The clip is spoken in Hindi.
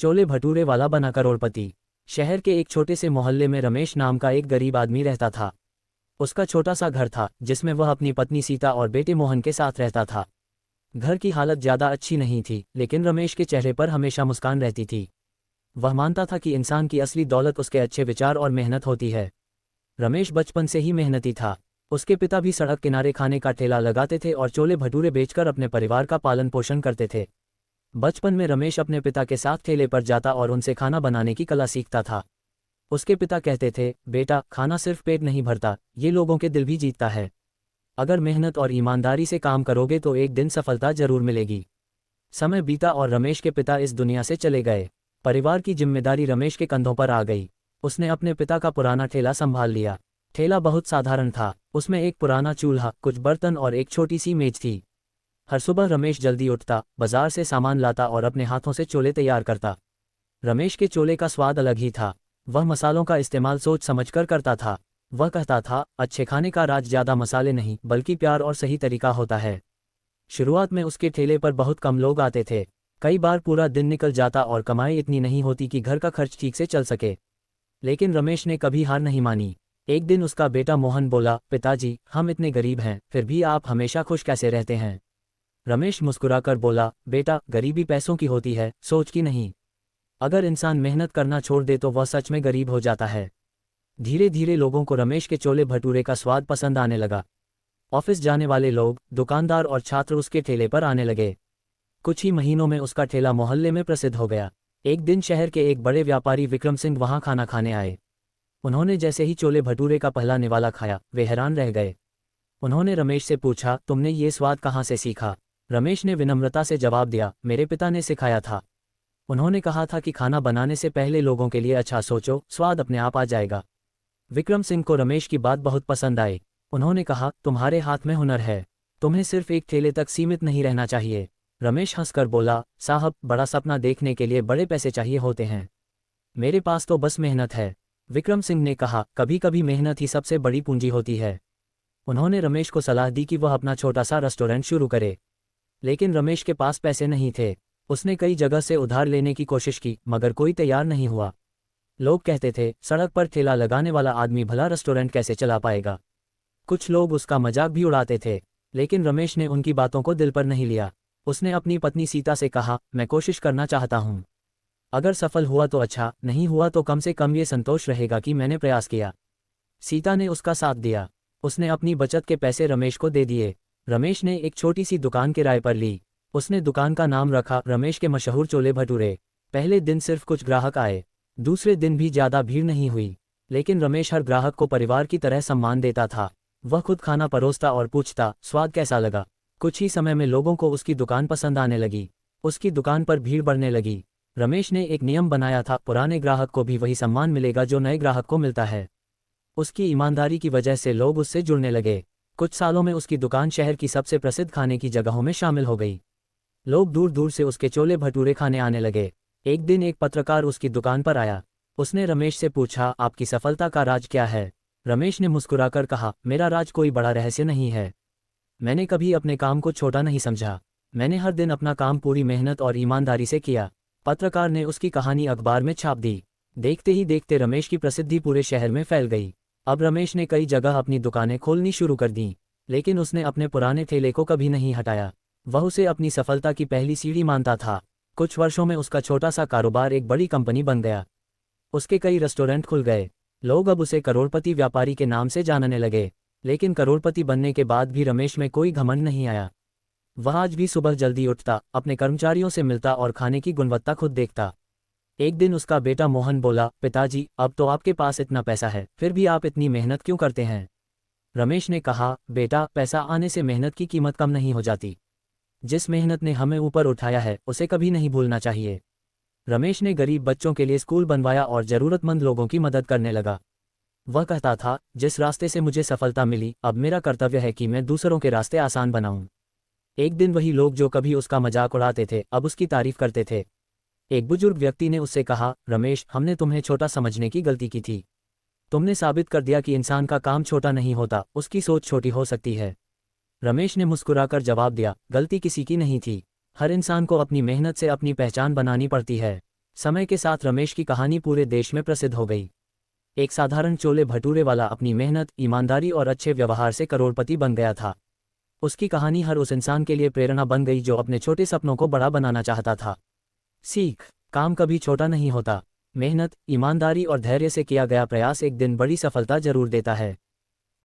चोले भटूरे वाला बना करोड़पति। शहर के एक छोटे से मोहल्ले में रमेश नाम का एक गरीब आदमी रहता था। उसका छोटा सा घर था जिसमें वह अपनी पत्नी सीता और बेटे मोहन के साथ रहता था। घर की हालत ज़्यादा अच्छी नहीं थी, लेकिन रमेश के चेहरे पर हमेशा मुस्कान रहती थी। वह मानता था कि इंसान की असली दौलत उसके अच्छे विचार और मेहनत होती है। रमेश बचपन से ही मेहनती था। उसके पिता भी सड़क किनारे खाने का ठेला लगाते थे और चोले भटूरे बेचकर अपने परिवार का पालन पोषण करते थे। बचपन में रमेश अपने पिता के साथ ठेले पर जाता और उनसे खाना बनाने की कला सीखता था। उसके पिता कहते थे, बेटा, खाना सिर्फ पेट नहीं भरता, ये लोगों के दिल भी जीतता है। अगर मेहनत और ईमानदारी से काम करोगे तो एक दिन सफलता जरूर मिलेगी। समय बीता और रमेश के पिता इस दुनिया से चले गए। परिवार की जिम्मेदारी रमेश के कंधों पर आ गई। उसने अपने पिता का पुराना ठेला संभाल लिया। ठेला बहुत साधारण था। उसमें एक पुराना चूल्हा, कुछ बर्तन और एक छोटी सी मेज थी। हर सुबह रमेश जल्दी उठता, बाजार से सामान लाता और अपने हाथों से चोले तैयार करता। रमेश के चोले का स्वाद अलग ही था। वह मसालों का इस्तेमाल सोच समझकर करता था। वह कहता था, अच्छे खाने का राज ज़्यादा मसाले नहीं बल्कि प्यार और सही तरीका होता है। शुरुआत में उसके ठेले पर बहुत कम लोग आते थे। कई बार पूरा दिन निकल जाता और कमाई इतनी नहीं होती कि घर का खर्च ठीक से चल सके। लेकिन रमेश ने कभी हार नहीं मानी। एक दिन उसका बेटा मोहन बोला, पिताजी, हम इतने गरीब हैं, फिर भी आप हमेशा खुश कैसे रहते हैं? रमेश मुस्कुराकर बोला, बेटा, गरीबी पैसों की होती है, सोच की नहीं। अगर इंसान मेहनत करना छोड़ दे तो वह सच में गरीब हो जाता है। धीरे धीरे लोगों को रमेश के चोले भटूरे का स्वाद पसंद आने लगा। ऑफिस जाने वाले लोग, दुकानदार और छात्र उसके ठेले पर आने लगे। कुछ ही महीनों में उसका ठेला मोहल्ले में प्रसिद्ध हो गया। एक दिन शहर के एक बड़े व्यापारी विक्रम सिंह वहां खाना खाने आए। उन्होंने जैसे ही चोले भटूरे का पहला निवाला खाया, वे हैरान रह गए। उन्होंने रमेश से पूछा, तुमने ये स्वाद कहाँ से सीखा? रमेश ने विनम्रता से जवाब दिया, मेरे पिता ने सिखाया था। उन्होंने कहा था कि खाना बनाने से पहले लोगों के लिए अच्छा सोचो, स्वाद अपने आप आ जाएगा। विक्रम सिंह को रमेश की बात बहुत पसंद आई। उन्होंने कहा, तुम्हारे हाथ में हुनर है, तुम्हें सिर्फ एक ठेले तक सीमित नहीं रहना चाहिए। रमेश हंसकर बोला, साहब, बड़ा सपना देखने के लिए बड़े पैसे चाहिए होते हैं, मेरे पास तो बस मेहनत है। विक्रम सिंह ने कहा, कभी कभी मेहनत ही सबसे बड़ी पूंजी होती है। उन्होंने रमेश को सलाह दी कि वह अपना छोटा सा रेस्टोरेंट शुरू करे। लेकिन रमेश के पास पैसे नहीं थे। उसने कई जगह से उधार लेने की कोशिश की, मगर कोई तैयार नहीं हुआ। लोग कहते थे, सड़क पर ठेला लगाने वाला आदमी भला रेस्टोरेंट कैसे चला पाएगा? कुछ लोग उसका मजाक भी उड़ाते थे। लेकिन रमेश ने उनकी बातों को दिल पर नहीं लिया। उसने अपनी पत्नी सीता से कहा, मैं कोशिश करना चाहता हूँ। अगर सफल हुआ तो अच्छा, नहीं हुआ तो कम से कम ये संतोष रहेगा कि मैंने प्रयास किया। सीता ने उसका साथ दिया। उसने अपनी बचत के पैसे रमेश को दे दिए। रमेश ने एक छोटी सी दुकान किराए पर ली। उसने दुकान का नाम रखा रमेश के मशहूर चोले भटूरे। पहले दिन सिर्फ कुछ ग्राहक आए। दूसरे दिन भी ज़्यादा भीड़ नहीं हुई। लेकिन रमेश हर ग्राहक को परिवार की तरह सम्मान देता था। वह खुद खाना परोसता और पूछता, स्वाद कैसा लगा? कुछ ही समय में लोगों को उसकी दुकान पसंद आने लगी। उसकी दुकान पर भीड़ बढ़ने लगी। रमेश ने एक नियम बनाया था, पुराने ग्राहक को भी वही सम्मान मिलेगा जो नए ग्राहक को मिलता है। उसकी ईमानदारी की वजह से लोग उससे जुड़ने लगे। कुछ सालों में उसकी दुकान शहर की सबसे प्रसिद्ध खाने की जगहों में शामिल हो गई। लोग दूर दूर से उसके चोले भटूरे खाने आने लगे। एक दिन एक पत्रकार उसकी दुकान पर आया। उसने रमेश से पूछा, आपकी सफलता का राज क्या है? रमेश ने मुस्कुराकर कहा, मेरा राज कोई बड़ा रहस्य नहीं है। मैंने कभी अपने काम को छोटा नहीं समझा। मैंने हर दिन अपना काम पूरी मेहनत और ईमानदारी से किया। पत्रकार ने उसकी कहानी अखबार में छाप दी। देखते ही देखते रमेश की प्रसिद्धि पूरे शहर में फैल गई। अब रमेश ने कई जगह अपनी दुकानें खोलनी शुरू कर दी। लेकिन उसने अपने पुराने ठेले को कभी नहीं हटाया। वह उसे अपनी सफलता की पहली सीढ़ी मानता था। कुछ वर्षों में उसका छोटा सा कारोबार एक बड़ी कंपनी बन गया। उसके कई रेस्टोरेंट खुल गए। लोग अब उसे करोड़पति व्यापारी के नाम से जानने लगे। लेकिन करोड़पति बनने के बाद भी रमेश में कोई घमंड नहीं आया। वह आज भी सुबह जल्दी उठता, अपने कर्मचारियों से मिलता और खाने की गुणवत्ता खुद देखता। एक दिन उसका बेटा मोहन बोला, पिताजी, अब तो आपके पास इतना पैसा है, फिर भी आप इतनी मेहनत क्यों करते हैं? रमेश ने कहा, बेटा, पैसा आने से मेहनत की कीमत कम नहीं हो जाती। जिस मेहनत ने हमें ऊपर उठाया है उसे कभी नहीं भूलना चाहिए। रमेश ने गरीब बच्चों के लिए स्कूल बनवाया और ज़रूरतमंद लोगों की मदद करने लगा। वह कहता था, जिस रास्ते से मुझे सफलता मिली, अब मेरा कर्तव्य है कि मैं दूसरों के रास्ते आसान बनाऊं। एक दिन वही लोग जो कभी उसका मजाक उड़ाते थे अब उसकी तारीफ करते थे। एक बुजुर्ग व्यक्ति ने उससे कहा, रमेश, हमने तुम्हें छोटा समझने की गलती की थी। तुमने साबित कर दिया कि इंसान का काम छोटा नहीं होता, उसकी सोच छोटी हो सकती है। रमेश ने मुस्कुराकर जवाब दिया, गलती किसी की नहीं थी। हर इंसान को अपनी मेहनत से अपनी पहचान बनानी पड़ती है। समय के साथ रमेश की कहानी पूरे देश में प्रसिद्ध हो गई। एक साधारण छोले भटूरे वाला अपनी मेहनत, ईमानदारी और अच्छे व्यवहार से करोड़पति बन गया था। उसकी कहानी हर उस इंसान के लिए प्रेरणा बन गई जो अपने छोटे सपनों को बड़ा बनाना चाहता था। सीख: काम कभी छोटा नहीं होता। मेहनत, ईमानदारी और धैर्य से किया गया प्रयास एक दिन बड़ी सफलता जरूर देता है।